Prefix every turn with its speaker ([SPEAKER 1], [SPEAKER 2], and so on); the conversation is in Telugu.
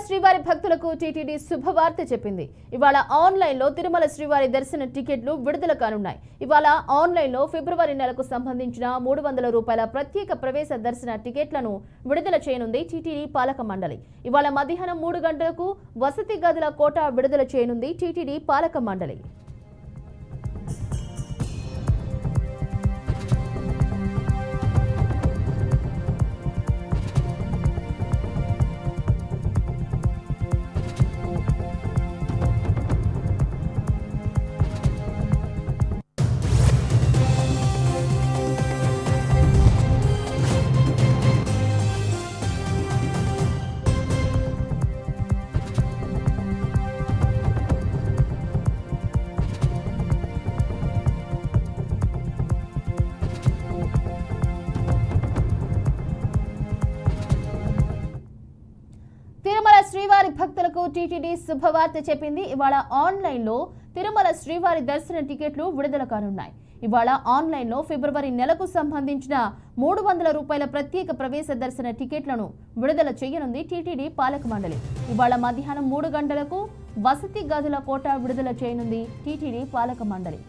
[SPEAKER 1] శ్రీవారి భక్తులకు టీటీడీ శుభవార్త చెప్పింది. ఇవాళ ఆన్లైన్లో తిరుమల శ్రీవారి దర్శన టికెట్లు విడుదల కానున్నాయి. ఇవాళ ఆన్లైన్లో ఫిబ్రవరి నెలకు సంబంధించిన 300 రూపాయల ప్రత్యేక ప్రవేశ దర్శన టికెట్లను విడుదల చేయనుంది టీటీడీ పాలక మండలి. ఇవాళ మధ్యాహ్నం 3 గంటలకు వసతి గదుల కోటా విడుదల చేయనుంది టీటీడీ పాలక మండలి. తిరుమల శ్రీవారి భక్తులకు టీటీడీ శుభవార్త చెప్పింది. ఇవాళ ఆన్లైన్లో తిరుమల శ్రీవారి దర్శన టికెట్లు విడుదల కానున్నాయి. ఇవాళ ఆన్లైన్లో ఫిబ్రవరి నెలకు సంబంధించిన 300 రూపాయల ప్రత్యేక ప్రవేశ దర్శన టికెట్లను విడుదల చేయనుంది టీటీడీ పాలక మండలి. ఇవాళ మధ్యాహ్నం 3 గంటలకు వసతి గదుల కోటా విడుదల చేయనుంది టీటీడీ పాలక మండలి.